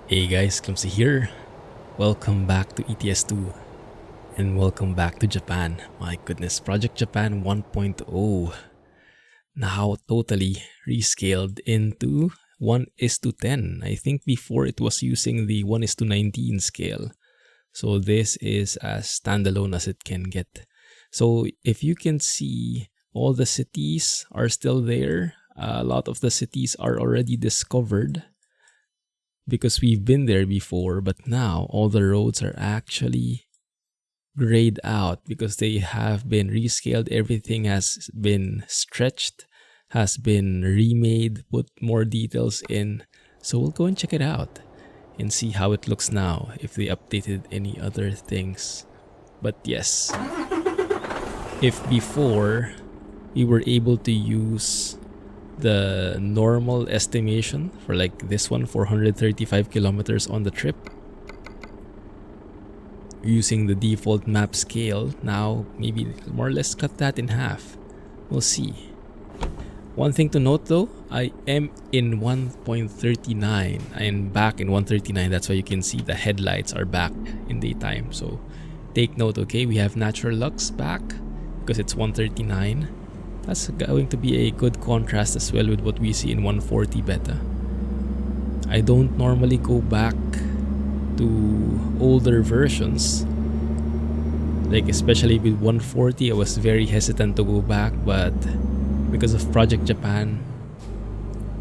Hey guys, Clumsy here. Welcome back to ETS2 and welcome back to Japan. My goodness, Project Japan 1.0 now totally rescaled into 1:10. I think before it was using the 1:19 scale. So this is as standalone as it can get. So if you can see, all the cities are still there. A lot of the cities are already discovered because we've been there before, but now all the roads are actually grayed out because they have been rescaled. Everything has been stretched, has been remade, put more details in. So we'll go and check it out and see how it looks now, if they updated any other things. But yes, if before we were able to use the normal estimation for like this one, 435 kilometers on the trip, using the default map scale, now maybe more or less cut that in half. We'll see. One thing to note though, I am in 1.39. I am back in 139. That's why you can see the headlights are back in daytime. So take note, okay? We have Naturalux back because it's 139. That's going to be a good contrast as well with what we see in 140 beta. I don't normally go back to older versions. Like especially with 140, I was very hesitant to go back, but because of Project Japan,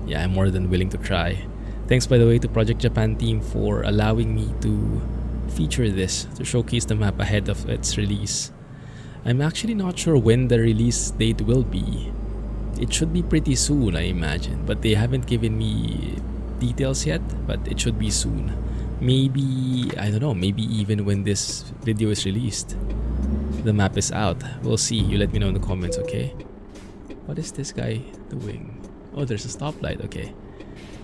yeah, I'm more than willing to try. Thanks by the way to Project Japan team for allowing me to feature this, to showcase the map ahead of its release. I'm actually not sure when the release date will be. It should be pretty soon, I imagine, but they haven't given me details yet, but it should be soon. Maybe, I don't know, maybe even when this video is released, the map is out. We'll see. You let me know in the comments, okay? What is this guy doing? Oh, there's a stoplight, okay.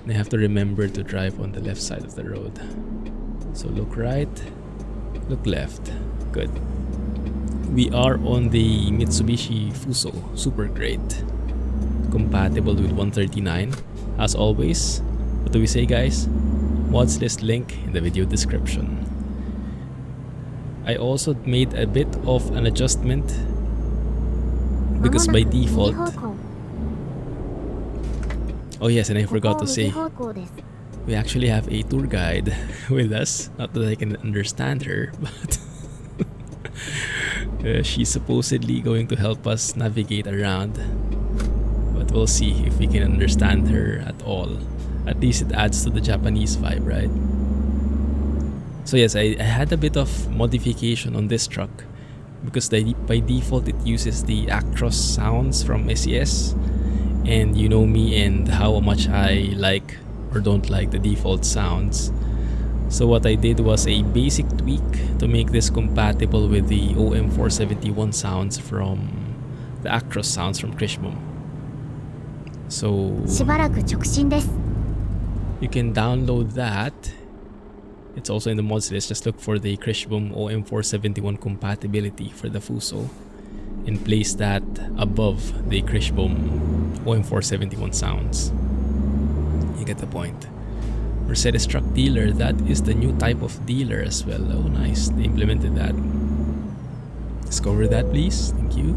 And I have to remember to drive on the left side of the road. So look right, look left. Good. We are on the Mitsubishi Fuso, super great, compatible with 139 as always. What do we say, guys? Mods list link in the video description. I also made a bit of an adjustment because by default, oh yes, and I forgot to say, we actually have a tour guide with us. Not that I can understand her, but she's supposedly going to help us navigate around, but we'll see if we can understand her at all. At least it adds to the Japanese vibe, right? So yes, I had a bit of modification on this truck because by default it uses the Actros sounds from SES, and you know me and how much I like or don't like the default sounds. So what I did was a basic tweak to make this compatible with the OM471 sounds from the Actros sounds from Kriechbaum. So you can download that. It's also in the mods list. Just look for the Kriechbaum OM471 compatibility for the Fuso and place that above the Kriechbaum OM471 sounds. You get the point. Mercedes truck dealer, that is the new type of dealer as well. Oh nice, they implemented that. Discover that please, thank you.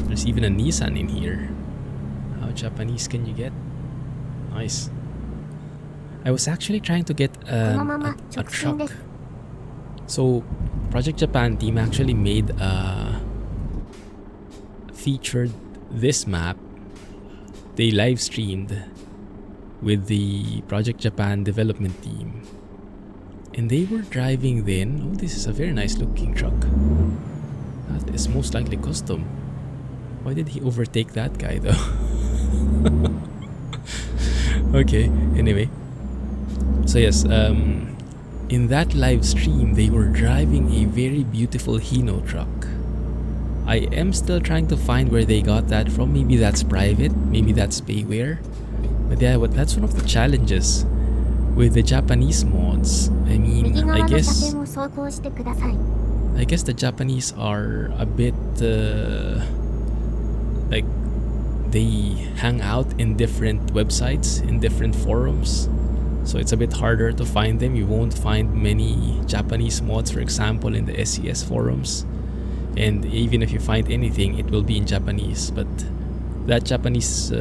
There's even a Nissan in here. How Japanese can you get? Nice. I was actually trying to get a truck. So Project Japan team actually made featured this map. They live streamed with the Project Japan development team, and they were driving then. Oh, this is a very nice looking truck. That is most likely custom. Why did he overtake that guy though? Okay, anyway. So yes, in that live stream they were driving a very beautiful Hino truck. I am still trying to find where they got that from. Maybe that's private, maybe that's payware. But yeah, that's one of the challenges with the Japanese mods. I mean, I guess the Japanese are a bit like they hang out in different websites, in different forums. So it's a bit harder to find them. You won't find many Japanese mods, for example, in the SCS forums. And even if you find anything, it will be in Japanese. But that Japanese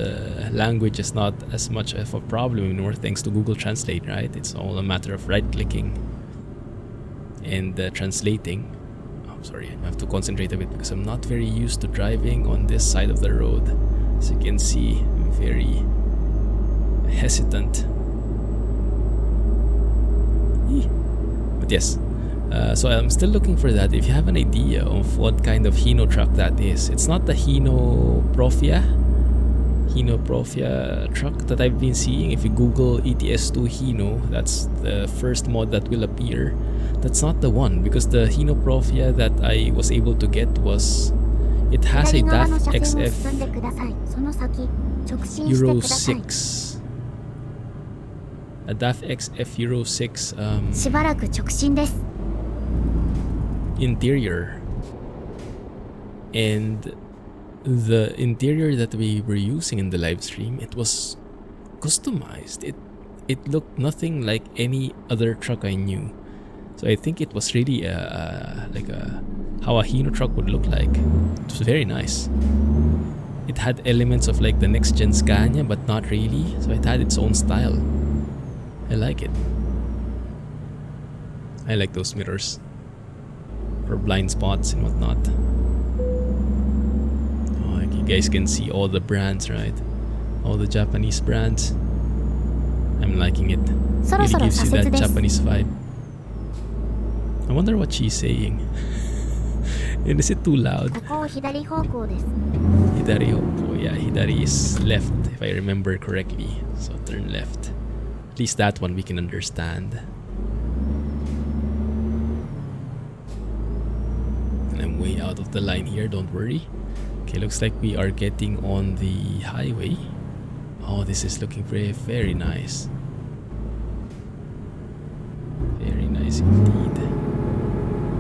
language is not as much of a problem anymore thanks to Google Translate, right? It's all a matter of right-clicking and translating. Oh, sorry, I have to concentrate a bit because I'm not very used to driving on this side of the road. As you can see, I'm very hesitant. But yes, so I'm still looking for that. If you have an idea of what kind of Hino truck that is, it's not the Hino Profia truck that I've been seeing. If you Google ETS2 Hino, that's the first mod that will appear. That's not the one, because the Hino Profia that I was able to get was, it has a DAF XF Euro 6. A DAF XF Euro 6 interior, and the interior that we were using in the live stream, it was customized. It looked nothing like any other truck I knew. So I think it was really like how a Hino truck would look like. It was very nice. It had elements of like the next gen Scania, but not really. So it had its own style. I like it. I like those mirrors for blind spots and whatnot. Oh, like you guys can see all the brands, right? All the Japanese brands. I'm liking it. Really gives you that Japanese vibe. I wonder what she's saying. And is it too loud? Hidari hoko. Yeah, hidari is left, if I remember correctly. So turn left. At least that one we can understand. And I'm way out of the line here, don't worry. Okay, looks like we are getting on the highway. Oh, this is looking very, very nice. Very nice indeed.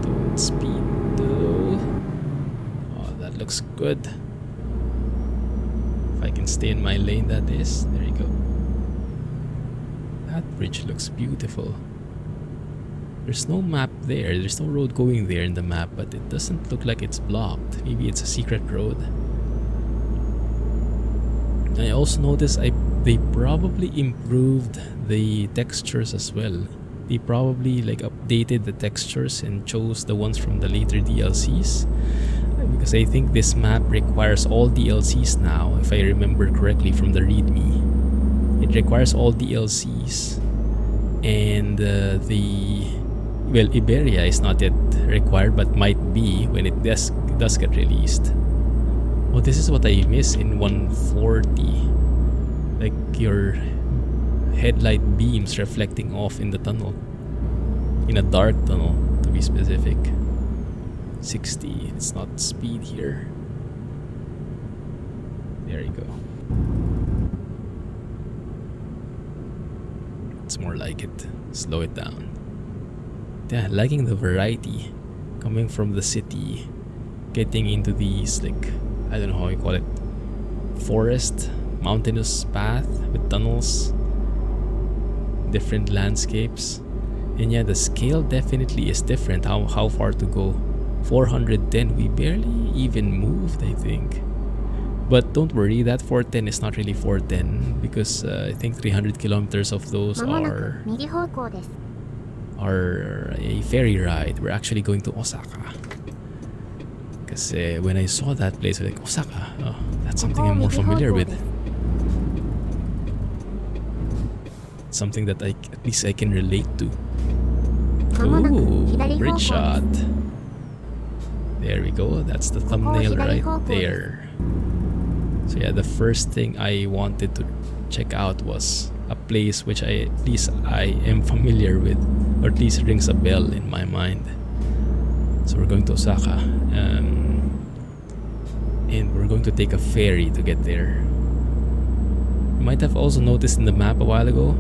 Don't speed though. Oh, that looks good. If I can stay in my lane, that is. There you go. That bridge looks beautiful. There's no map there. There's no road going there in the map, but it doesn't look like it's blocked. Maybe it's a secret road. I also noticed they probably improved the textures as well. They probably like updated the textures and chose the ones from the later DLCs. Because I think this map requires all DLCs now, if I remember correctly from the README. It requires all DLCs, and well, Iberia is not yet required, but might be when it does get released. Oh, this is what I miss in 140, like your headlight beams reflecting off in the tunnel, in a dark tunnel to be specific. 60, it's not speed here. There you go. It's more like it. Slow it down. Yeah, liking the variety coming from the city, getting into these, like, I don't know how you call it, forest, mountainous path with tunnels, different landscapes. And yeah, the scale definitely is different. How far to go? 410. We barely even moved, I think. But don't worry, that 410 is not really 410, because I think 300 kilometers of those are a ferry ride. We're actually going to Osaka. Because when I saw that place, I was like, Osaka, oh, that's something I'm more familiar with. Something that at least I can relate to. Ooh, bridge shot. There we go, that's the thumbnail right there. So yeah, the first thing I wanted to check out was a place which I am familiar with, or at least rings a bell in my mind. So we're going to Osaka, and we're going to take a ferry to get there. You might have also noticed in the map a while ago,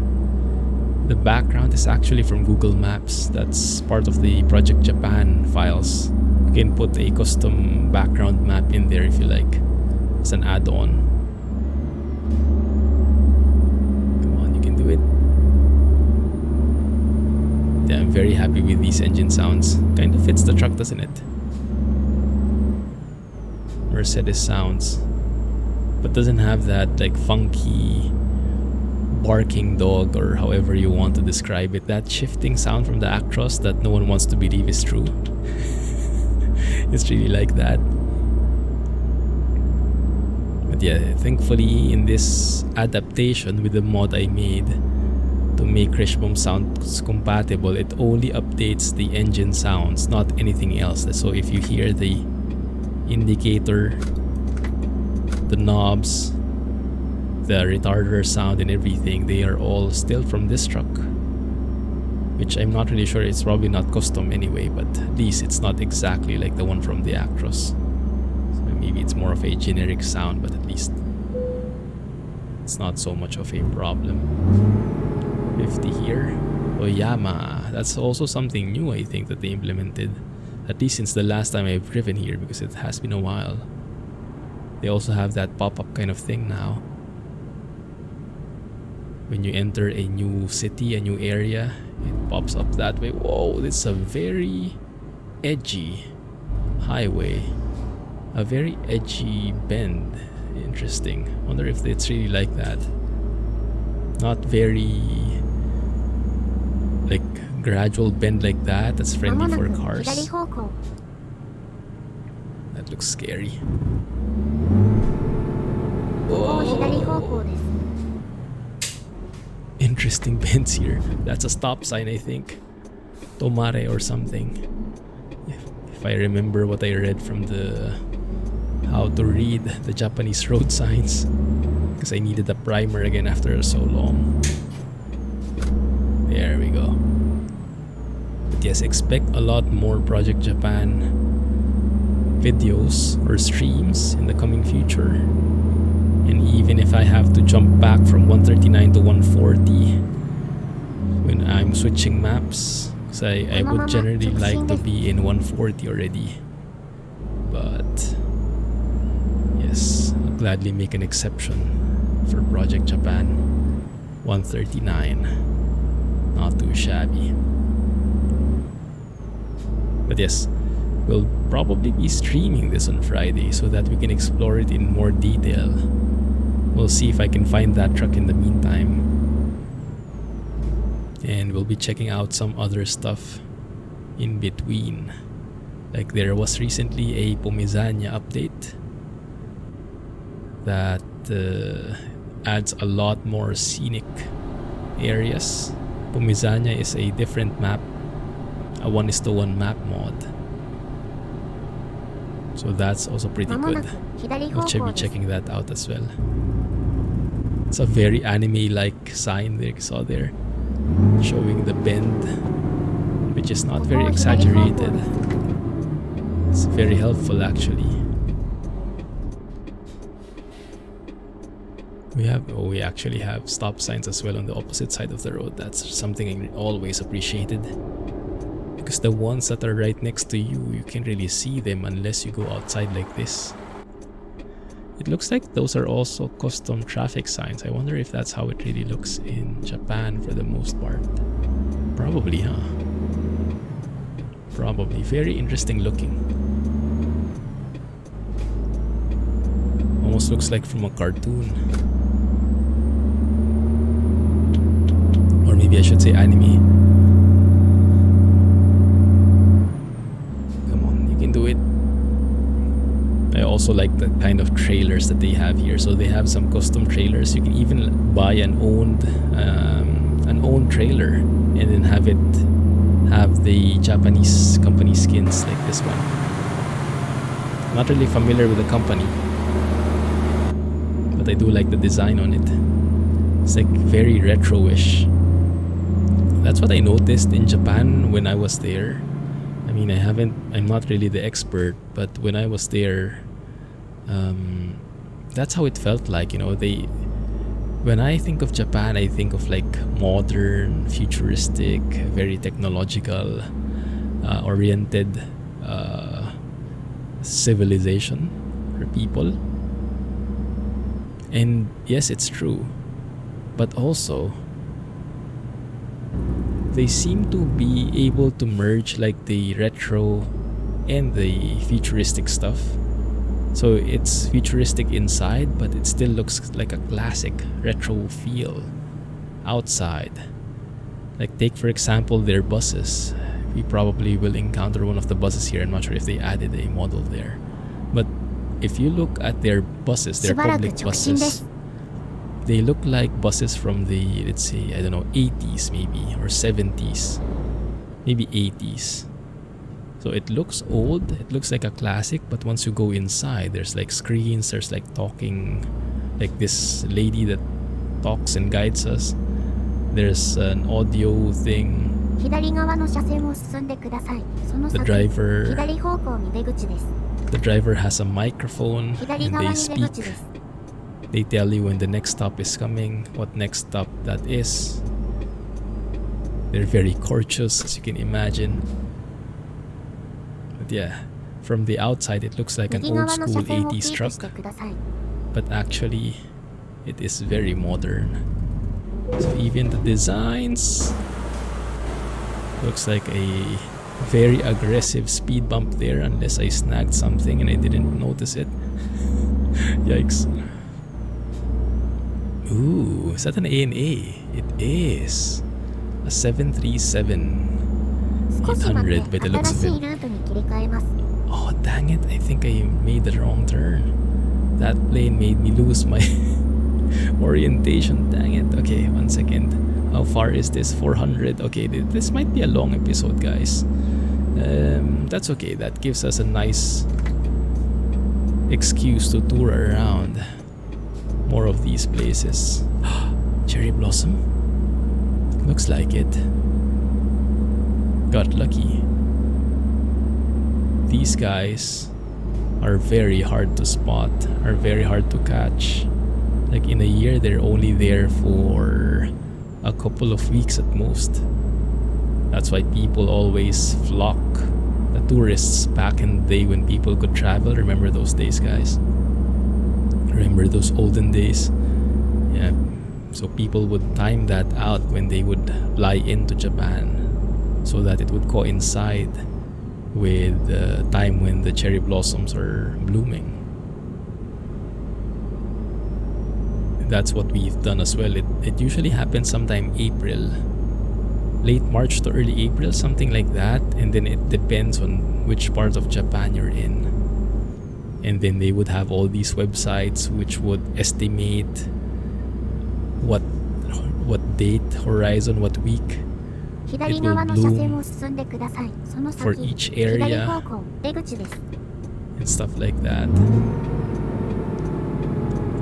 the background is actually from Google Maps. That's part of the Project Japan files. You can put a custom background map in there if you like. It's an add-on. Come on, you can do it. Japanese engine sounds. Kind of fits the truck, doesn't it? Mercedes sounds, but doesn't have that like funky barking dog, or however you want to describe it. That shifting sound from the Actros that no one wants to believe is true. It's really like that. But yeah, thankfully in this adaptation with the mod I made to make Kriechbaum sounds compatible, it only updates the engine sounds, not anything else. So if you hear the indicator, the knobs, the retarder sound and everything, they are all still from this truck, which I'm not really sure. It's probably not custom anyway, but at least it's not exactly like the one from the Actros. So maybe it's more of a generic sound, but at least it's not so much of a problem. 50 here. Oyama, that's also something new I think that they implemented, at least since the last time I've driven here, because it has been a while. They also have that pop-up kind of thing now. When you enter a new city, a new area, it pops up that way. Whoa, this is a very edgy highway. A very edgy bend. Interesting. Wonder if it's really like that. Not very like gradual bend like that. That's friendly for cars. That looks scary. Whoa. Interesting bends here. That's a stop sign, I think. Tomare or something. If I remember what I read from the how to read the Japanese road signs, because I needed a primer again after so long. There we go. But yes, expect a lot more Project Japan videos or streams in the coming future. And even if I have to jump back from 139 to 140 when I'm switching maps, because I would generally like to be in 140 already. But yes, I'll gladly make an exception for Project Japan. 139. Not too shabby. But yes, we'll probably be streaming this on Friday so that we can explore it in more detail. We'll see if I can find that truck in the meantime. And we'll be checking out some other stuff in between. Like there was recently a Pomezania update that adds a lot more scenic areas. Pomezania is a different map, a 1:1 map mod. So that's also pretty good. I'll be checking that out as well. It's a very anime-like sign there, you saw there, showing the bend, which is not very exaggerated. It's very helpful actually. We actually have stop signs as well on the opposite side of the road. That's something I always appreciated, because the ones that are right next to you, you can't really see them unless you go outside like this. It looks like those are also custom traffic signs. I wonder if that's how it really looks in Japan for the most part. Probably, huh? Probably. Very interesting looking. Almost looks like from a cartoon. Or maybe I should say anime. Come on, you can do it. I also like the kind of trailers that they have here. So they have some custom trailers. You can even buy an owned trailer and then have the Japanese company skins like this one. Not really familiar with the company, but I do like the design on it. It's like very retro-ish. That's what I noticed in Japan when I was there. I mean, I'm not really the expert, but when I was there, that's how it felt like, you know. When I think of Japan, I think of like modern, futuristic, very technological, oriented civilization or people. And yes, it's true, but also they seem to be able to merge like the retro and the futuristic stuff. So it's futuristic inside, but it still looks like a classic retro feel outside. Like take for example their buses. We probably will encounter one of the buses here. I'm not sure if they added a model there. But if you look at their buses, their public buses, they look like buses from the, let's say, I don't know, 80s maybe, or 70s. Maybe 80s. So it looks old, it looks like a classic, but once you go inside, there's like screens, there's like talking, like this lady that talks and guides us. There's an audio thing. The driver has a microphone and they speak. They tell you when the next stop is coming, what next stop that is. They're very courteous, as you can imagine. But yeah, from the outside it looks like an old school 80s truck. But actually, it is very modern. So even the designs looks like a very aggressive speed bump there, unless I snagged something and I didn't notice it. Yikes. Ooh, is that an ANA? It is a 737-800 by the looks of it. Oh dang it, I think I made the wrong turn. That plane made me lose my orientation, dang it. Okay, 1 second. How far is this? 400. Okay, this might be a long episode, guys. That's okay, that gives us a nice excuse to tour around more of these places. Cherry blossom? Looks like it. Got lucky. These guys are very hard to spot, are very hard to catch. Like in a year, they're only there for a couple of weeks at most. That's why people always flock. The tourists back in the day when people could travel. Remember those days, guys? Remember those olden days? Yeah. So people would time that out when they would fly into Japan, so that it would coincide with the time when the cherry blossoms are blooming. That's what we've done as well. It usually happens sometime April, late March to early April, something like that, and then it depends on which part of Japan you're in. And then they would have all these websites which would estimate what date, horizon, what week it will bloom for each area and stuff like that.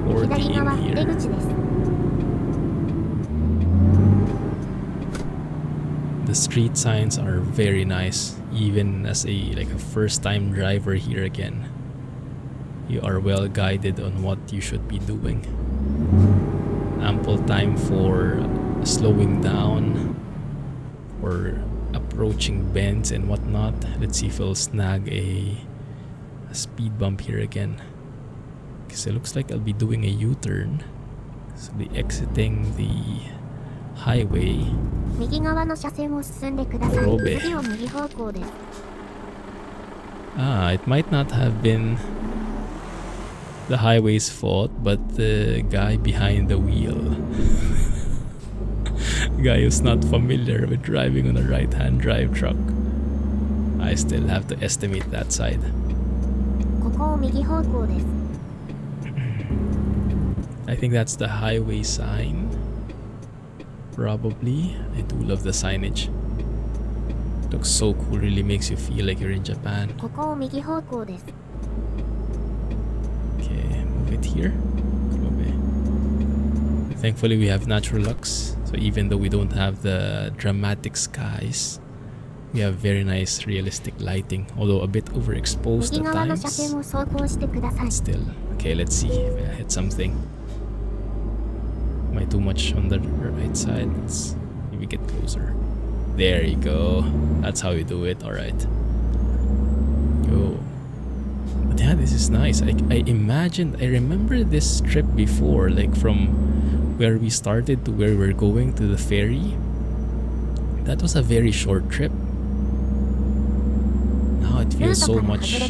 Or the in here. The street signs are very nice, even as a first-time driver here again. You are well guided on what you should be doing. Ample time for slowing down or approaching bends and whatnot. Let's see if we'll snag a speed bump here again. Because it looks like I'll be doing a U-turn. So I'll be exiting the highway. It might not have been the highway's fault, but the guy behind the wheel. Guy who's not familiar with driving on a right-hand drive truck. I still have to estimate that side. I think that's the highway sign. Probably. I do love the signage. Looks so cool, really makes you feel like you're in Japan. Okay, move it here. Thankfully we have Naturalux, so even though we don't have the dramatic skies, we have very nice realistic lighting, although a bit overexposed at times. Still. Okay, let's see if I hit something. Am I too much on the right side? Let's maybe get closer. There you go. That's how you do it. Alright. Go. But yeah, this is nice. I remember this trip before, like from where we started to where we're going to the ferry. That was a very short trip. Now it feels so much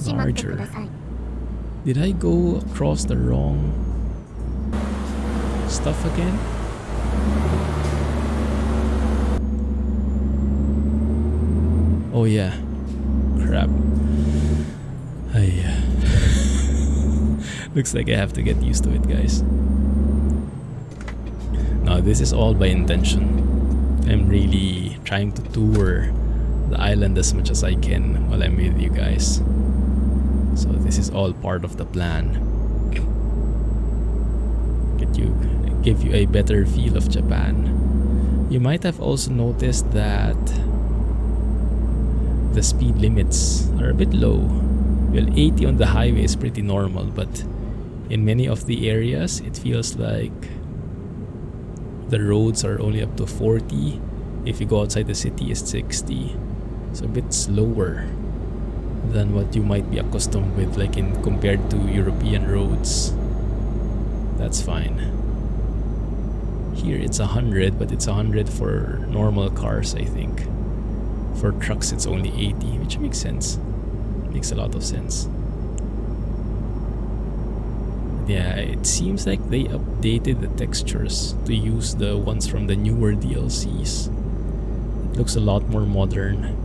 larger. Did I go across the wrong stuff again? Oh yeah. Crap. Looks like I have to get used to it, guys. Now this is all by intention. I'm really trying to tour the island as much as I can while I'm with you guys. So this is all part of the plan. Give you a better feel of Japan. You might have also noticed that the speed limits are a bit low. Well, 80 on the highway is pretty normal, but in many of the areas it feels like the roads are only up to 40. If you go outside the city, it's 60. So a bit slower than what you might be accustomed with, like compared to European roads. That's fine. Here it's 100, but it's 100 for normal cars, I think. For trucks it's only 80, which makes sense. Makes a lot of sense. Yeah, it seems like they updated the textures to use the ones from the newer DLCs. It looks a lot more modern.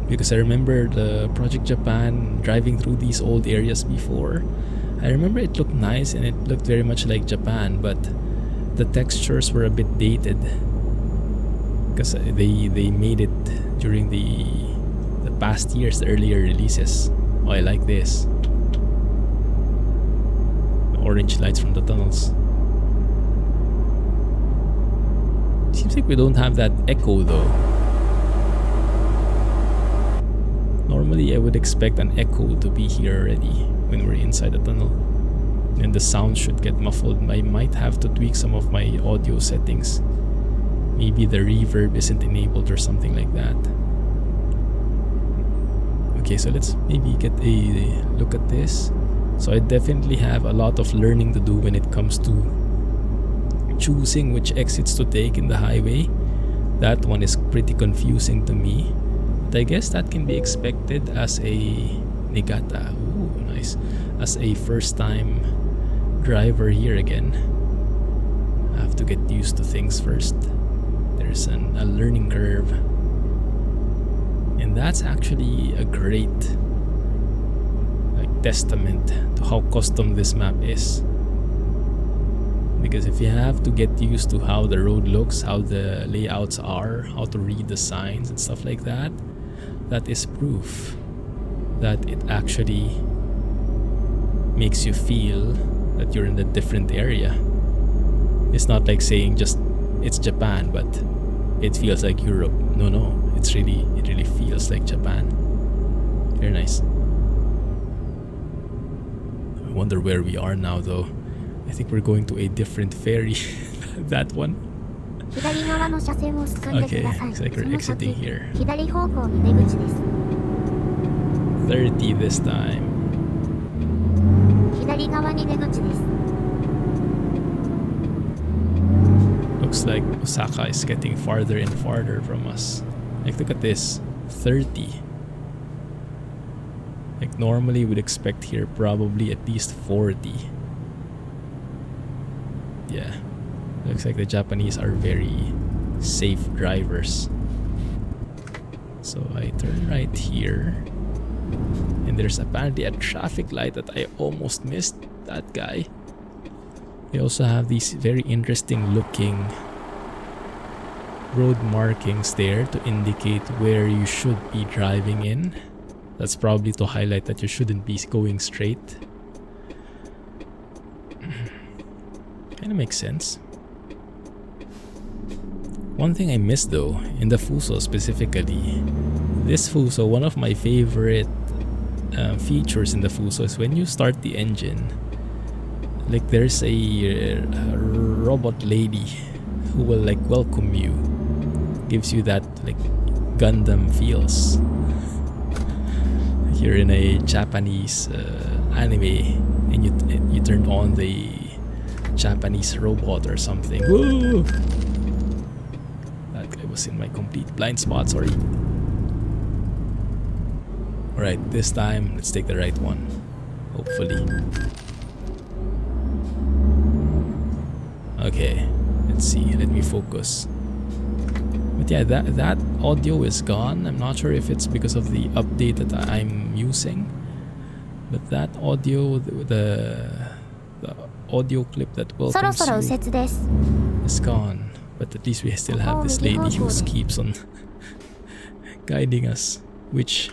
Because I remember the Project Japan driving through these old areas before. I remember it looked nice and it looked very much like Japan, but the textures were a bit dated. Because they made it during the past years, the earlier releases. Oh, I like this. Orange lights from the tunnels. Seems like we don't have that echo though. Normally I would expect an echo to be here already when we're inside the tunnel. And the sound should get muffled. I might have to tweak some of my audio settings. Maybe the reverb isn't enabled or something like that. Okay, so let's maybe get a look at this. So I definitely have a lot of learning to do when it comes to choosing which exits to take in the highway. That one is pretty confusing to me. But I guess that can be expected as a Nigata. Ooh, nice. As a first time driver here again. I have to get used to things first. There's a learning curve. And that's actually a great testament to how custom this map is. Because if you have to get used to how the road looks, how the layouts are, how to read the signs and stuff like that, that is proof that it actually makes you feel that you're in a different area. It's not like saying just it's Japan, but it feels like Europe. No, it really feels like Japan. Very nice. I wonder where we are now though. I think we're going to a different ferry. That one. Okay, looks like we're exiting here. 30 this time. Looks like Osaka is getting farther and farther from us. Like, look at this. 30. Like, normally we'd expect here probably at least 40. Yeah. Looks like the Japanese are very safe drivers. So I turn right here. And there's apparently a traffic light that I almost missed. That guy. They also have these very interesting looking road markings there to indicate where you should be driving in. That's probably to highlight that you shouldn't be going straight. Kinda makes sense. One thing I missed though, in the Fuso specifically, this Fuso, one of my favorite features in the Fuso is when you start the engine, like there's a robot lady who will like welcome you, gives you that like Gundam feels. You're in a Japanese anime and you turn on the Japanese robot or something. Woo! was in my complete blind spot, sorry. Alright, this time, let's take the right one. Hopefully. Okay, let's see. Let me focus. But yeah, that audio is gone. I'm not sure if it's because of the update that I'm using. But that audio, the audio clip that welcomes you is gone. But at least we still have this lady who keeps on guiding us which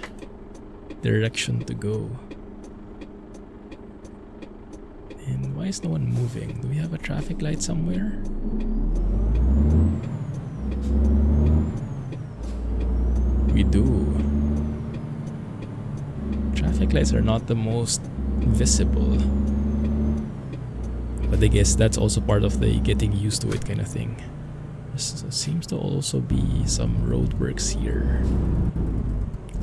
direction to go. And why is no one moving? Do we have a traffic light somewhere? We do. Traffic lights are not the most visible. But I guess that's also part of the getting used to it kind of thing. There seems to also be some roadworks here.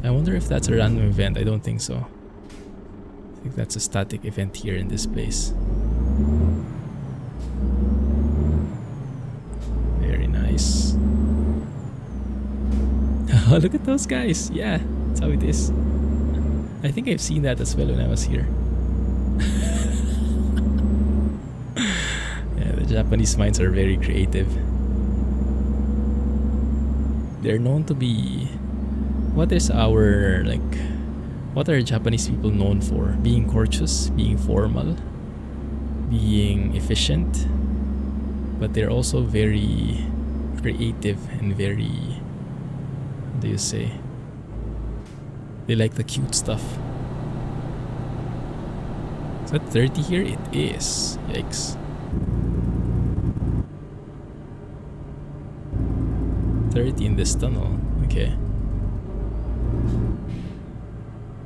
I wonder if that's a random event. I don't think so. I think that's a static event here in this place. Very nice. Oh, look at those guys. Yeah, that's how it is. I think I've seen that as well when I was here. Yeah, the Japanese minds are very creative. They're known to be... What are Japanese people known for? Being courteous, being formal, being efficient, but they're also very creative and very, what do you say? They like the cute stuff. Is that 30 here? It is. Yikes. 30 in this tunnel. Okay.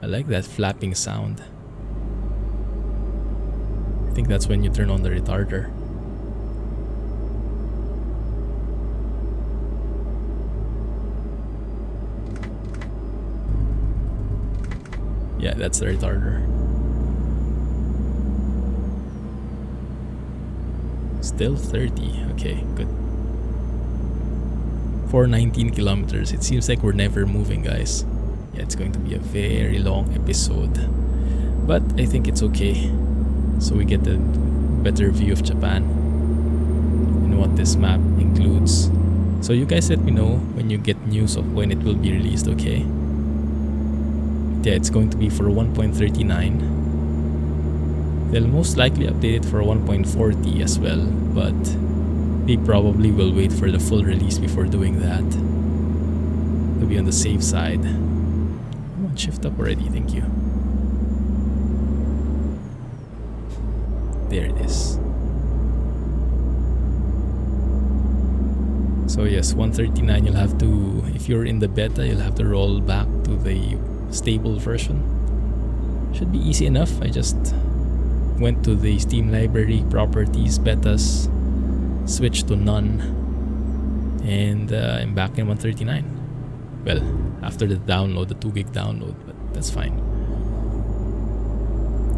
I like that flapping sound. I think that's when you turn on the retarder. Yeah, that's the retarder. Still 30. Okay, good. 419 kilometers. It seems like we're never moving, guys. Yeah, it's going to be a very long episode. But I think it's okay. So we get a better view of Japan and what this map includes. So you guys let me know when you get news of when it will be released, okay? Yeah, it's going to be for 1.39. They'll most likely update it for 1.40 as well, but they probably will wait for the full release before doing that, to be on the safe side. Come on, shift up already, thank you. There it is. So yes, 139, you'll have to, if you're in the beta, you'll have to roll back to the stable version. Should be easy enough. I just went to the Steam library, properties, betas, switched to none, and I'm back in 139. Well, after the download, the 2 gig download, but that's fine.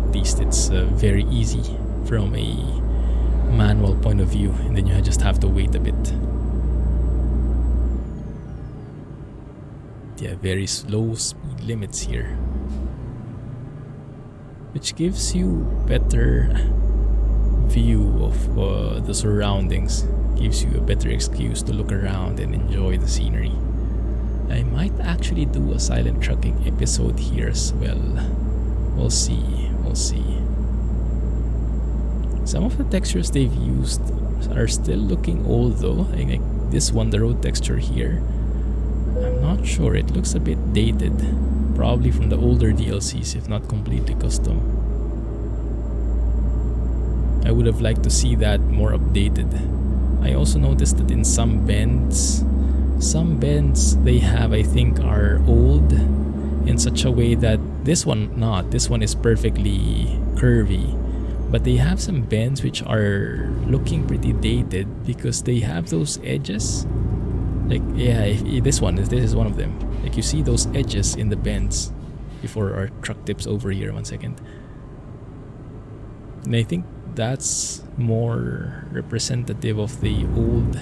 At least it's very easy from a manual point of view, and then you just have to wait a bit. Yeah, very slow speed limits here, which gives you better view of the surroundings, gives you a better excuse to look around and enjoy the scenery. I might actually do a silent trucking episode here as well. We'll see, we'll see. Some of the textures they've used are still looking old though. Like this one, the road texture here, I'm not sure, it looks a bit dated. Probably from the older DLCs, if not completely custom. I would have liked to see that more updated. I also noticed that in some bends they have, I think, are old in such a way that this one not. This one is perfectly curvy. But they have some bends which are looking pretty dated because they have those edges. Like, yeah, this is one of them. Like, you see those edges in the bends before our truck tips over here. 1 second. And I think that's more representative of the old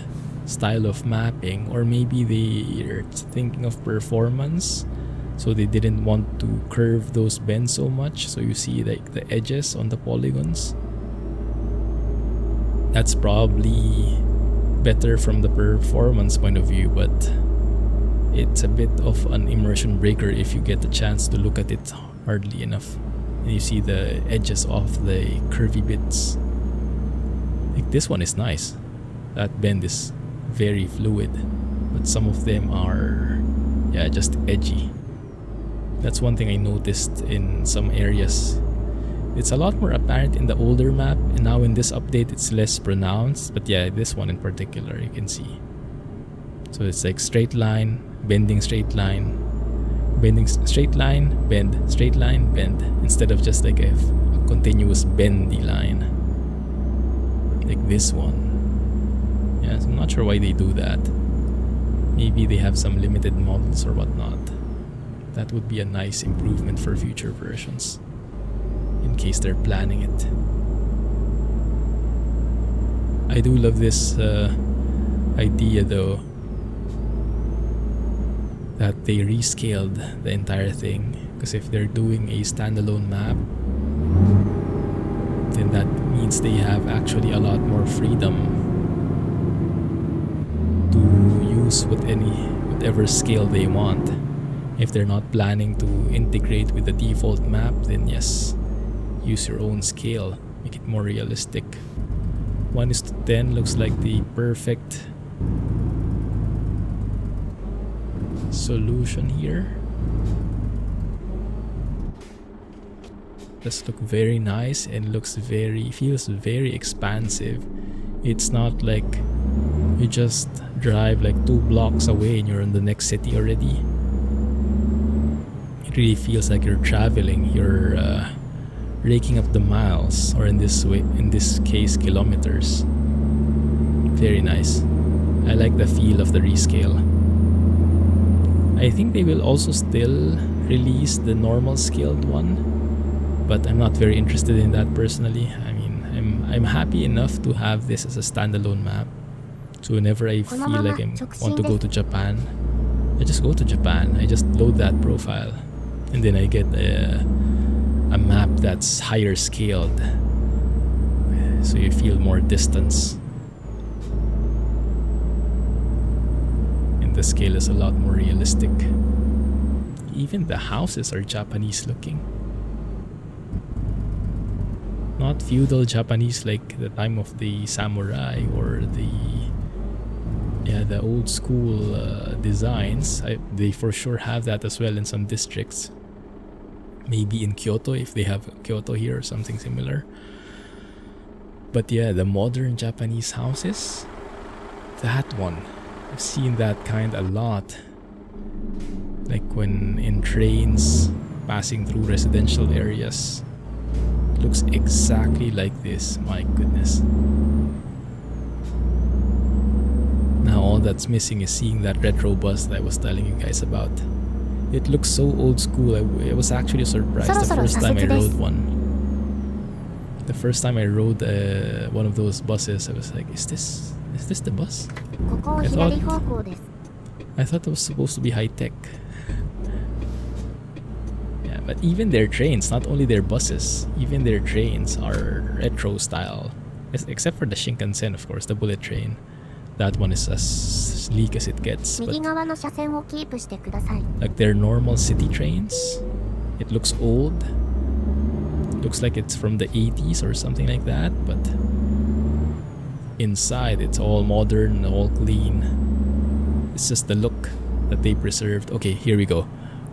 style of mapping, or maybe they're thinking of performance, so they didn't want to curve those bends so much, so you see like the edges on the polygons. That's probably better from the performance point of view, but it's a bit of an immersion breaker if you get the chance to look at it hardly enough and you see the edges of the curvy bits. Like this one is nice. That bend is very fluid, but some of them are, yeah, just edgy. That's one thing I noticed in some areas. It's a lot more apparent in the older map, and now in this update it's less pronounced, but yeah, this one in particular you can see. So it's like straight line, bending straight line, bending straight line, bend, straight line, bend, instead of just like a continuous bendy line like this one. Yeah, so I'm not sure why they do that. Maybe they have some limited models or whatnot. That would be a nice improvement for future versions, in case they're planning it. I do love this idea though, that they rescaled the entire thing, because if they're doing a standalone map, then that means they have actually a lot more freedom to use whatever scale they want. If they're not planning to integrate with the default map, then yes, use your own scale, make it more realistic. 1:10 looks like the perfect solution here. Does look very nice and feels very expansive. It's not like you just drive like 2 blocks away and you're in the next city already. It really feels like you're traveling. You're raking up the miles, or in this case, kilometers. Very nice. I like the feel of the rescale. I think they will also still release the normal scaled one, but I'm not very interested in that personally. I mean, I'm happy enough to have this as a standalone map. So whenever I feel like I want to go to Japan, I just go to Japan. I just load that profile, and then I get a map that's higher scaled, so you feel more distance, and the scale is a lot more realistic. Even the houses are Japanese looking, not feudal Japanese like the time of the samurai or the old school designs. They for sure have that as well in some districts. Maybe in Kyoto, if they have Kyoto here or something similar. But yeah, the modern Japanese houses, that one, I've seen that kind a lot. Like when in trains passing through residential areas. It looks exactly like this, my goodness. Now all that's missing is seeing that retro bus that I was telling you guys about. It looks so old school. I was actually surprised the first time I rode one. The first time I rode one of those buses, I was like, is this the bus? I thought it was supposed to be high tech. Yeah, but even their trains, not only their buses, even their trains are retro style. Except for the Shinkansen, of course, the bullet train. That one is as sleek as it gets. But like their normal city trains, it looks old. It looks like it's from the 80s or something like that, but inside it's all modern, all clean. It's just the look that they preserved. Okay, here we go.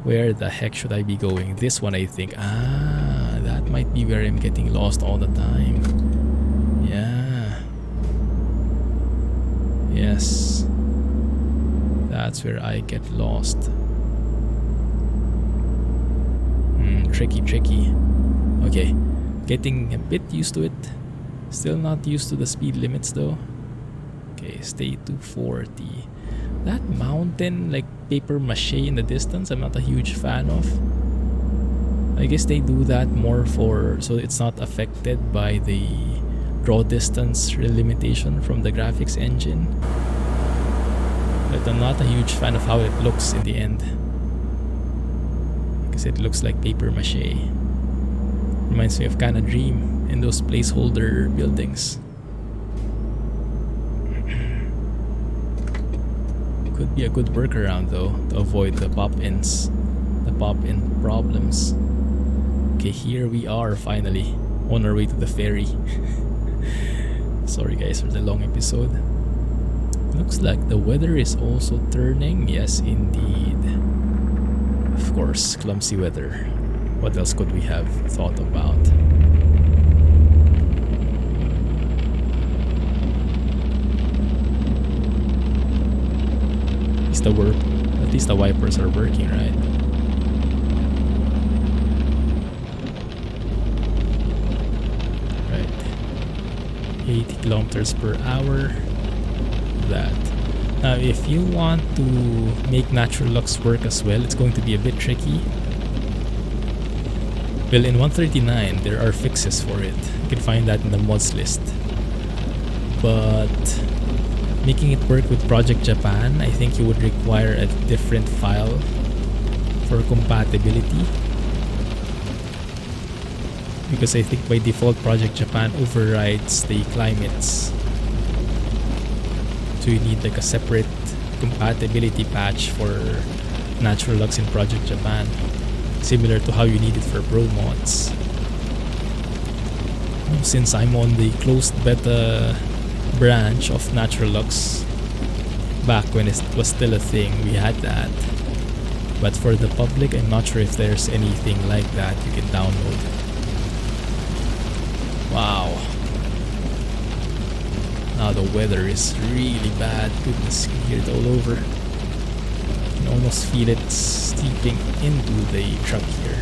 Where the heck should I be going? This one, I think. That might be where I'm getting lost all the time. Yeah. Yes, that's where I get lost. Tricky. Okay, getting a bit used to it. Still not used to the speed limits though. Okay, stay to 40. That mountain, like paper mache in the distance, I'm not a huge fan of. I guess they do that more so it's not affected by the draw distance limitation from the graphics engine. But I'm not a huge fan of how it looks in the end, because it looks like paper mache. Reminds me of Kana Dream and those placeholder buildings. Could be a good workaround though, to avoid the pop-ins, the pop-in problems. Okay, here we are finally on our way to the ferry. Sorry guys for the long episode. Looks like the weather is also turning. Yes, indeed. Of course, clumsy weather. What else could we have thought about? At least the wipers are working, right? Right. 80 kilometers per hour. That. Now, if you want to make Naturalux work as well, it's going to be a bit tricky. Well, in 139, there are fixes for it. You can find that in the mods list. But making it work with Project Japan, I think you would require a different file for compatibility. Because I think by default Project Japan overrides the climates. So you need like a separate compatibility patch for Naturalux in Project Japan. Similar to how you need it for Pro mods. Since I'm on the closed beta branch of Naturalux, back when it was still a thing, we had that. But for the public, I'm not sure if there's anything like that you can download. Wow. Now the weather is really bad. Goodness, you can hear it all over. You can almost feel it seeping into the truck here.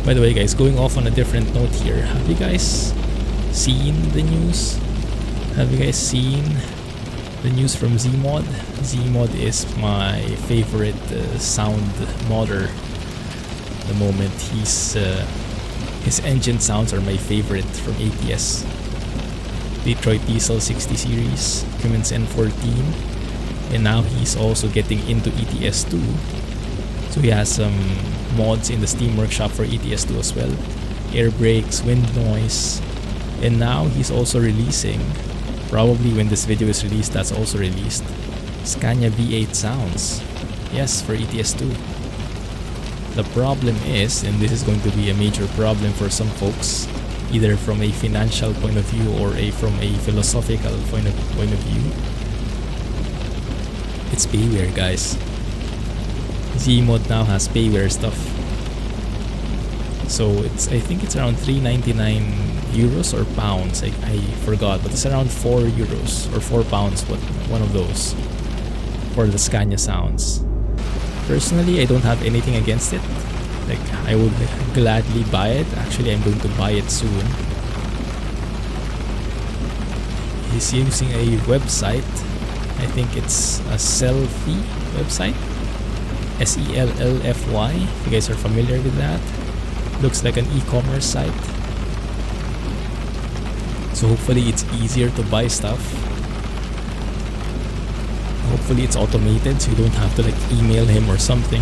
By the way guys, going off on a different note here, have you guys seen the news? Have you guys seen the news from Zmod? Zmod is my favorite sound modder at the moment. His engine sounds are my favorite from ATS. Detroit Diesel 60 series, Cummins N14, and now he's also getting into ETS2. So he has some mods in the Steam Workshop for ETS2 as well. Air brakes, wind noise, and now he's also releasing, probably when this video is released that's also released, Scania V8 sounds. Yes, for ETS2. The problem is, and this is going to be a major problem for some folks, either from a financial point of view or from a philosophical point of view, it's payware guys. Zmod now has payware stuff. So I think it's around 3.99 euros or pounds. I forgot, but it's around 4 euros or 4 pounds, one of those, for the Scania sounds. Personally, I don't have anything against it. Like, I would gladly buy it. Actually, I'm going to buy it soon. He's using a website. I think it's a Selfie website. SELLFY. If you guys are familiar with that. Looks like an e-commerce site. So hopefully it's easier to buy stuff. Hopefully it's automated so you don't have to like email him or something.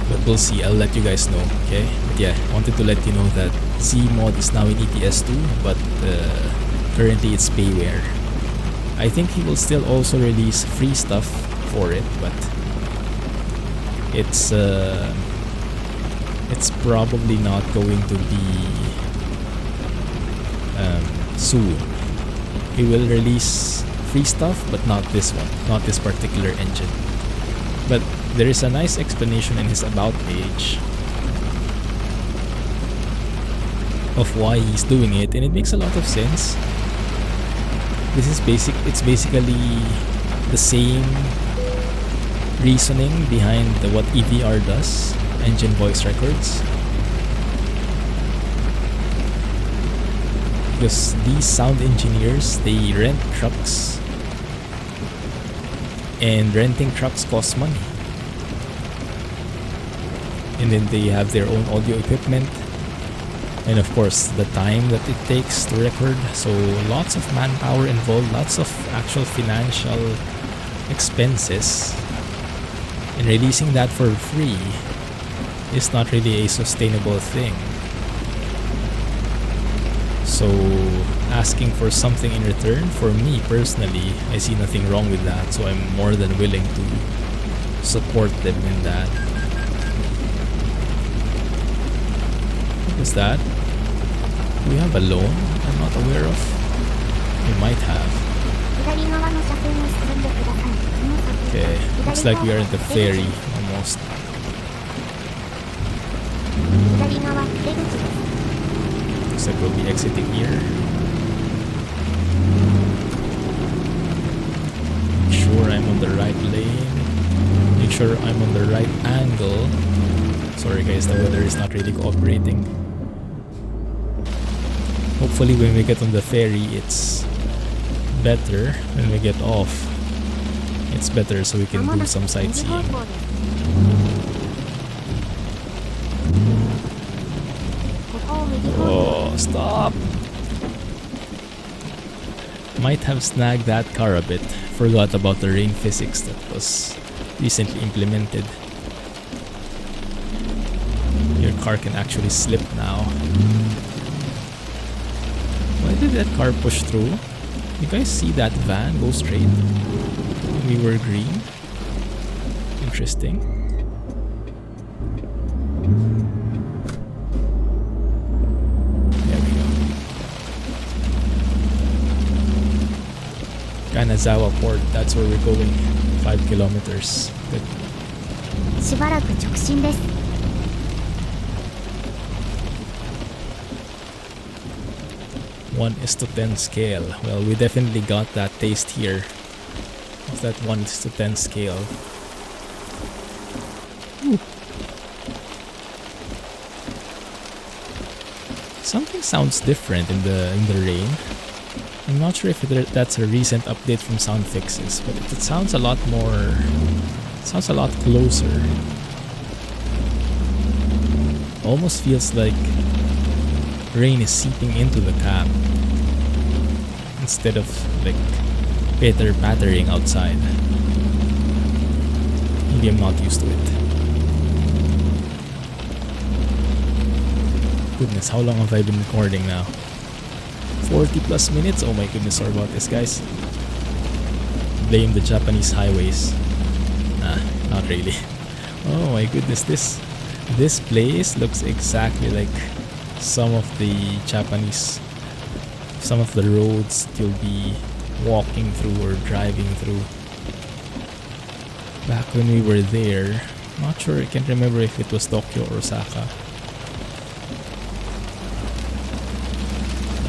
But we'll see. I'll let you guys know, okay? But yeah, I wanted to let you know that Zmod is now in ETS2, but currently it's payware. I think he will still also release free stuff for it, but it's probably not going to be soon. He will release free stuff, but not this one, not this particular engine. But there is a nice explanation in his about page of why he's doing it, and it makes a lot of sense. It's basically the same reasoning behind what EVR does, engine voice records. Because these sound engineers, they rent trucks, and renting trucks costs money. And then they have their own audio equipment. And of course, the time that it takes to record. So lots of manpower involved, lots of actual financial expenses. And releasing that for free is not really a sustainable thing. So asking for something in return, for me personally, I see nothing wrong with that. So I'm more than willing to support them in that. What is that? Do we have a loan I'm not aware of? We might have. Okay, looks like we are at the ferry almost. Looks like we'll be exiting here. Make sure I'm on the right lane. Make sure I'm on the right angle. Sorry guys, the weather is not really cooperating. Hopefully when we get on the ferry it's better. When we get off it's better so we can do some sightseeing. Oh, stop! Might have snagged that car a bit. Forgot about the rain physics that was recently implemented. Your car can actually slip now. Why did that car push through? You guys see that van go straight? We were green. Interesting. There we go. Kanazawa Port, that's where we're going. 5 kilometers. Good. しばらく直進です。 1:10 scale. Well, we definitely got that taste here of that 1:10 scale. Ooh. Something sounds different in the rain. I'm not sure if that's a recent update from Soundfixes, but it sounds a lot more. Sounds a lot closer. Almost feels like rain is seeping into the cab instead of like pattering outside. Maybe I'm not used to it. Goodness, how long have I been recording now? 40 plus minutes? Oh my goodness, sorry about this guys. Blame the Japanese highways. Nah, not really. Oh my goodness, this place looks exactly like some of the roads you'll be walking through or driving through. Back when we were there, not sure, I can't remember if it was Tokyo or Osaka.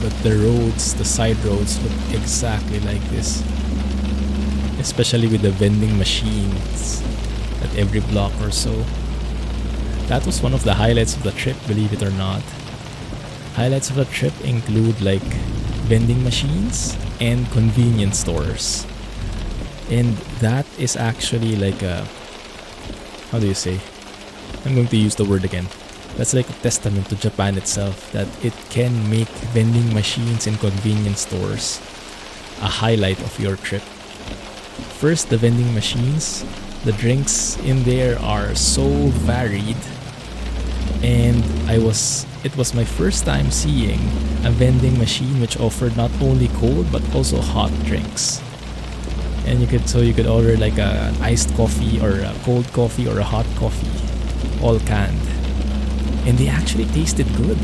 But the roads, the side roads look exactly like this. Especially with the vending machines at every block or so. That was one of the highlights of the trip, believe it or not. Highlights of the trip include like vending machines and convenience stores. And that is actually like a, how do you say? I'm going to use the word again. That's like a testament to Japan itself, that it can make vending machines and convenience stores a highlight of your trip. First, the vending machines. The drinks in there are so varied. And it was my first time seeing a vending machine which offered not only cold but also hot drinks. And you could order like an iced coffee or a cold coffee or a hot coffee, all canned. And they actually tasted good.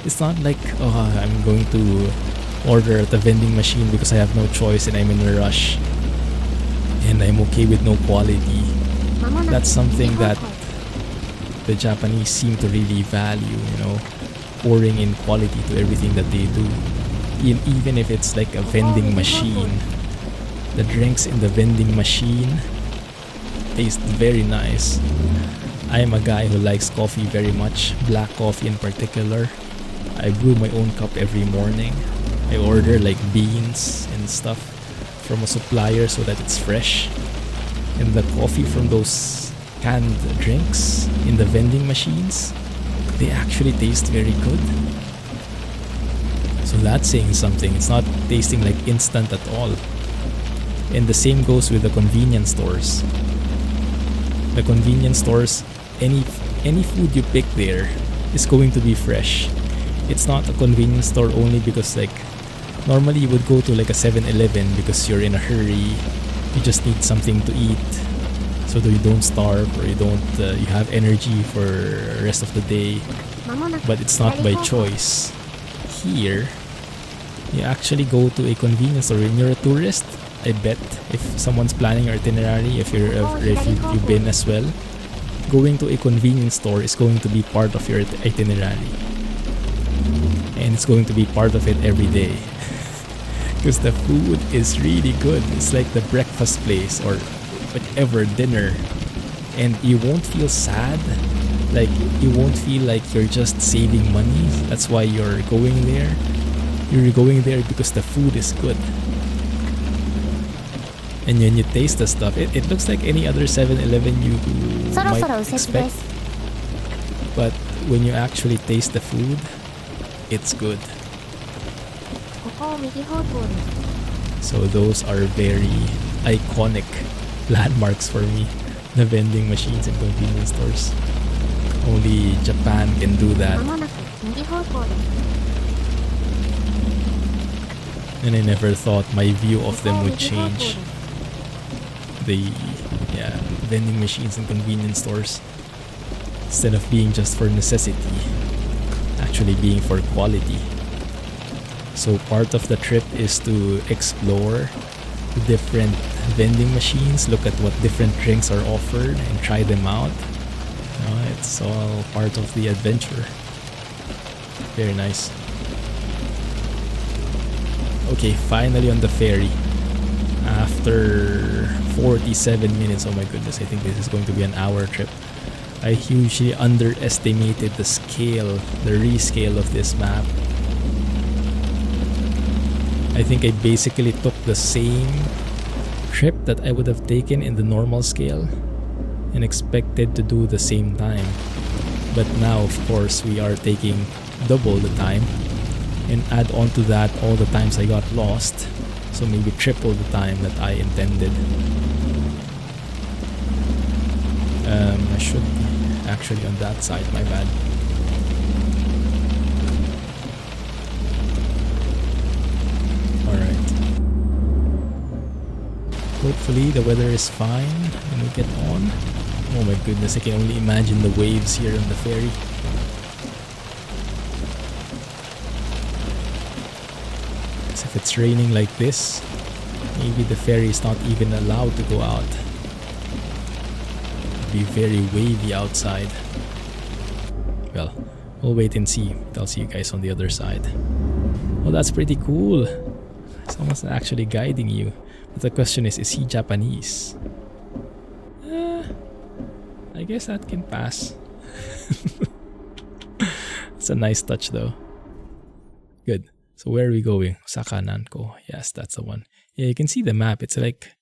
It's not like, oh, I'm going to order at the vending machine because I have no choice and I'm in a rush and I'm okay with no quality. That's something that the Japanese seem to really value, you know, pouring in quality to everything that they do. Even if it's like a vending machine, the drinks in the vending machine taste very nice. I am a guy who likes coffee very much, black coffee in particular. I brew my own cup every morning. I order like beans and stuff from a supplier so that it's fresh. And the coffee from those canned drinks in the vending machines, they actually taste very good. So that's saying something. It's not tasting like instant at all. And the same goes with the convenience stores. The convenience stores, any food you pick there is going to be fresh. It's not a convenience store only because like normally you would go to like a 7-Eleven because you're in a hurry. You just need something to eat so that you don't starve or you have energy for the rest of the day. But it's not by choice. Here, you actually go to a convenience store. When you're a tourist, I bet if someone's planning your itinerary, if you've been as well, going to a convenience store is going to be part of your itinerary. And it's going to be part of it every day. Because the food is really good. It's like the breakfast place or whatever, dinner. And you won't feel sad. Like, you won't feel like you're just saving money. That's why you're going there. You're going there because the food is good. And when you taste the stuff, it looks like any other 7-Eleven you might expect. But when you actually taste the food, it's good. So those are very iconic landmarks for me. The vending machines in convenience stores. Only Japan can do that. And I never thought my view of them would change. The vending machines in convenience stores, instead of being just for necessity, actually being for quality. So part of the trip is to explore the different vending machines, look at what different drinks are offered and try them out. It's all part of the adventure. Very nice. Okay, finally on the ferry. After 47 minutes, oh my goodness, I think this is going to be an hour trip. I hugely underestimated the scale, the rescale of this map. I think I basically took the same trip that I would have taken in the normal scale and expected to do the same time. But now, of course, we are taking double the time, and add on to that all the times I got lost. So maybe triple the time that I intended. I should be actually on that side, my bad. Alright. Hopefully the weather is fine when we get on. Oh my goodness, I can only imagine the waves here on the ferry. If it's raining like this, maybe the ferry is not even allowed to go out. It'll be very wavy outside. Well, we'll wait and see. I'll see you guys on the other side. Oh, that's pretty cool. Someone's actually guiding you. But the question is he Japanese? I guess that can pass. It's a nice touch though. Good. So where are we going? Osaka, Nanko. Yes, that's the one. Yeah, you can see the map. It's like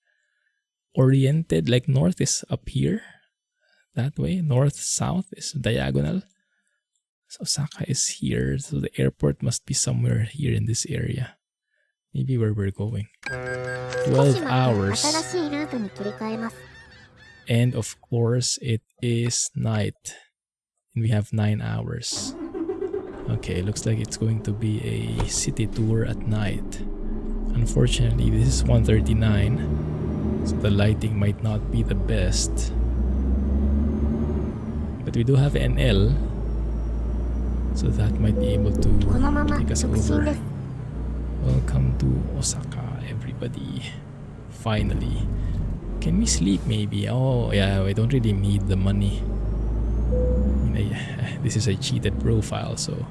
oriented, like north is up here. That way. North, south is diagonal. So Osaka is here. So the airport must be somewhere here in this area. Maybe where we're going. 12 hours. And of course, it is night. And we have 9 hours. Okay, looks like it's going to be a city tour at night. Unfortunately, this is 1:39, so the lighting might not be the best. But we do have NL, so that might be able to take us over. Welcome to Osaka, everybody. Finally. Can we sleep maybe? Oh yeah, we don't really need the money. This is a cheated profile, so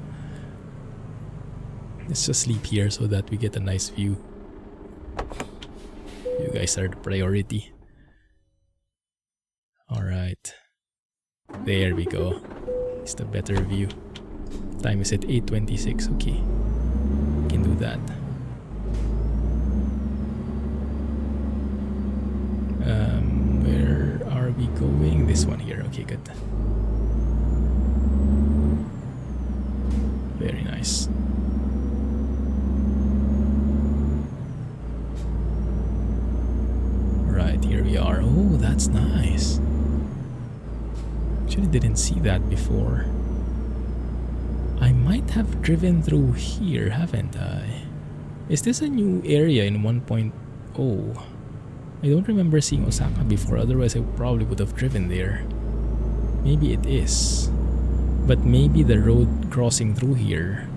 let's just sleep here so that we get a nice view. You guys are the priority. Alright. There we go. It's the better view. Time is at 8:26. Okay. We can do that. Where are we going? This one here. Okay, good. Very nice. didn't see that before. I might have driven through here, haven't I? Is this a new area in 1.0? I don't remember seeing Osaka before, otherwise I probably would have driven there. Maybe it is. But maybe the road crossing through here.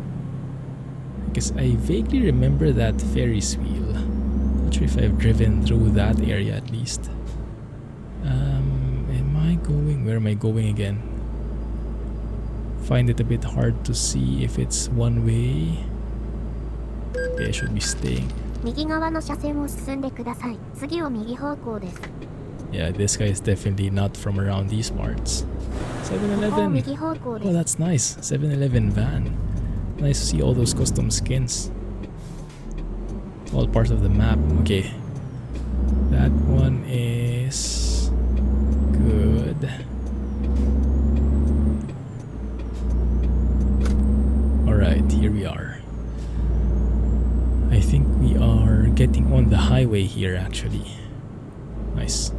Because I vaguely remember that Ferris wheel. Not sure if I've driven through that area at least. Where am I going again? Find it a bit hard to see if it's one way. Okay, I should be staying. Yeah, this guy is definitely not from around these parts. 7-Eleven. Oh, that's nice. 7-Eleven van. Nice to see all those custom skins. All part of the map. Okay. That one is good. Alright, here we are. I think we are getting on the highway here actually. Nice.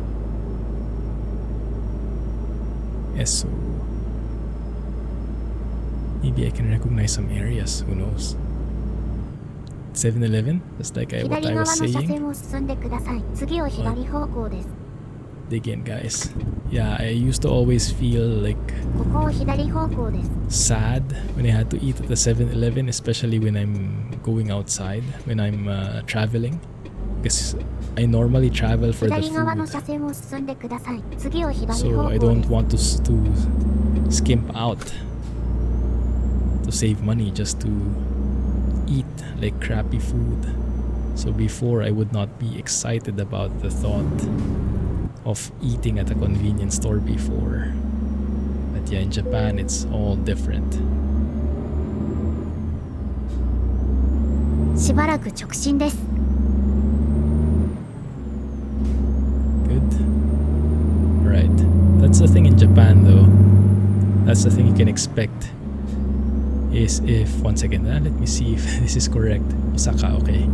So maybe I can recognize some areas, who knows. 7-Eleven, just like what I was saying. Dig in, guys. Yeah, I used to always feel like sad when I had to eat at the 7-Eleven, especially when I'm going outside, when I'm traveling. Because I normally travel for the food. So I don't want to skimp out to save money just to eat like crappy food. So before I would not be excited about the thought of eating at a convenience store before. But yeah, in Japan it's all different. しばらく直進です。 Right. That's the thing in Japan though. That's the thing you can expect. Is if, once again, let me see if this is correct. Osaka, okay.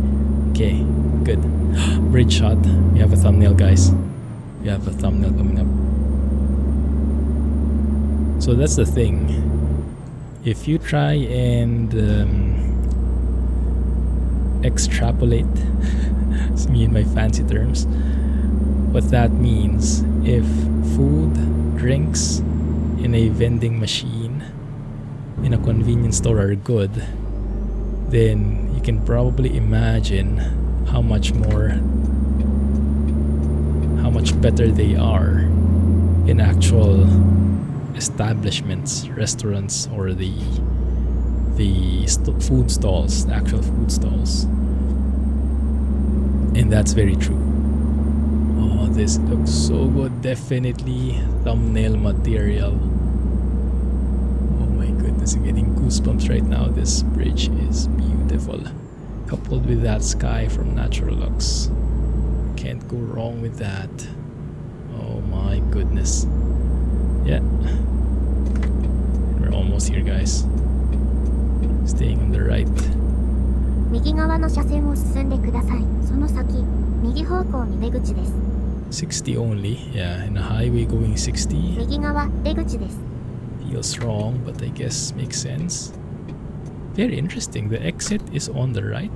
Okay, good. Bridge shot. We have a thumbnail, guys. We have a thumbnail coming up. So that's the thing. If you try and extrapolate, it's me and my fancy terms, what that means, if food, drinks in a vending machine in a convenience store are good, then you can probably imagine how much better they are in actual establishments, restaurants, or the food stalls, the actual food stalls. And that's very true. Oh, this looks so good. Definitely thumbnail material. Oh my goodness, I'm getting goosebumps right now. This bridge is beautiful. Coupled with that sky from Naturalux. Can't go wrong with that. Oh my goodness. Yeah. We're almost here, guys. Staying on the right. 右側の車線を進んでください。その先、右方向に出口です。60 only. Yeah, in a highway going 60. 右側、出口です。 Feels wrong, but I guess makes sense. Very interesting. The exit is on the right.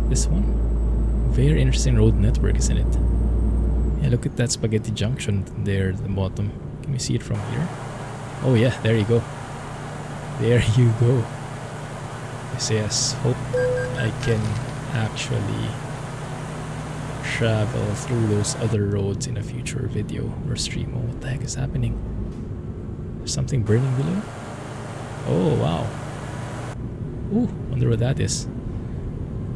This one. Very interesting road network, isn't it? Yeah, look at that spaghetti junction there at the bottom. Can you see it from here? Oh yeah, there you go. There you go. Yes, hope I can actually travel through those other roads in a future video or stream. Oh, what the heck is happening? There's something burning below? Oh, wow. Ooh, wonder what that is.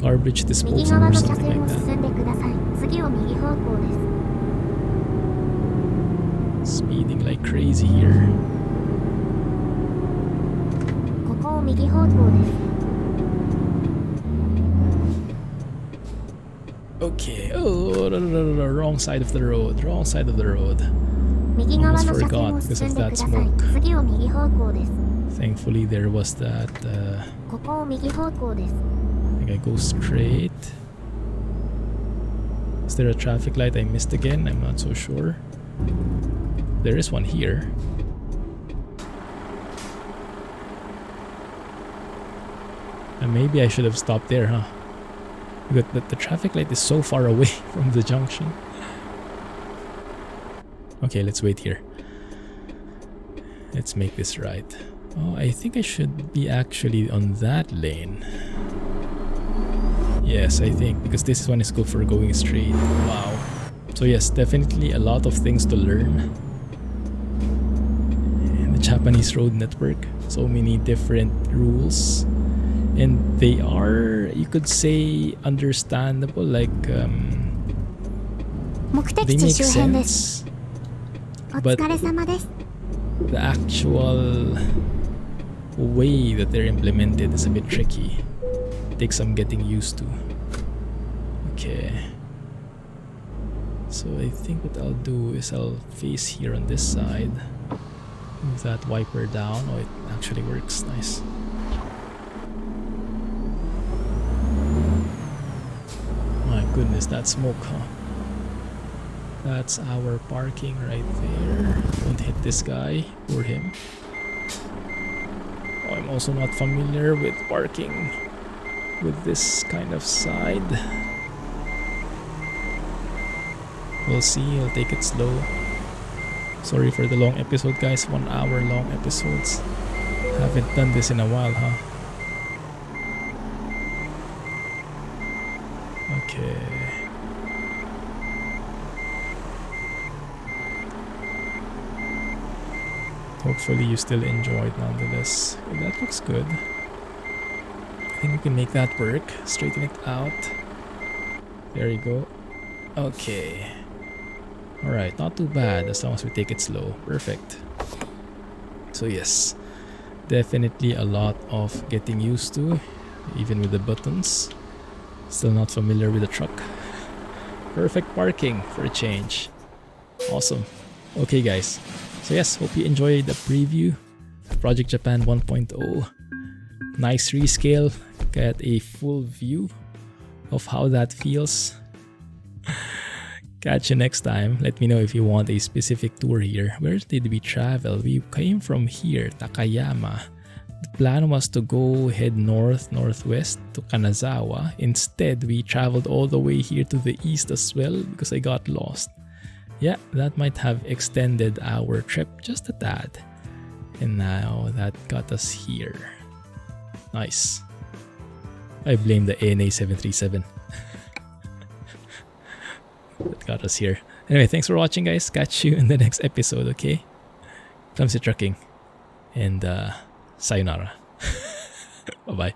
Garbage disposal or something like that. Speeding like crazy here. Okay, oh, no, wrong side of the road, wrong side of the road. Almost forgot because of that smoke. Thankfully there was that, I think I go straight. Is there a traffic light I missed again? I'm not so sure. There is one here. And maybe I should have stopped there, huh? Because the traffic light is so far away from the junction. Okay, let's wait here. Let's make this right. Oh, I think I should be actually on that lane. Yes, I think, because this one is good for going straight. Wow. So yes, definitely a lot of things to learn. And the Japanese road network, so many different rules. And they are, you could say, understandable, like, they make sense. But the actual way that they're implemented is a bit tricky. Takes some getting used to. Okay. So I think what I'll do is I'll face here on this side. Move that wiper down. Oh, it actually works. Nice. My goodness, that smoke, huh? That's our parking right there. Don't hit this guy or him. Oh, I'm also not familiar with parking with this kind of side. We'll see. I'll take it slow. Sorry for the long episode, guys. 1 hour long episodes. Haven't done this in a while, huh? Okay. Hopefully you still enjoyed nonetheless. Okay, that looks good. I think we can make that work. Straighten it out. There you go. Okay. Alright, not too bad as long as we take it slow. Perfect. So yes, definitely a lot of getting used to, even with the buttons. Still not familiar with the truck. Perfect parking for a change. Awesome. Okay guys, so yes, hope you enjoyed the preview of Project Japan 1.0. Nice rescale. Get a full view of how that feels. Catch you next time. Let me know if you want a specific tour here. Where did we travel? We came from here, Takayama. The plan was to go head northwest to Kanazawa. Instead, we traveled all the way here to the east as well because I got lost. Yeah, that might have extended our trip just a tad. And now that got us here. Nice. I blame the ANA 737. That got us here. Anyway, thanks for watching, guys. Catch you in the next episode, okay? Clumsy Trucking. And sayonara. Bye-bye.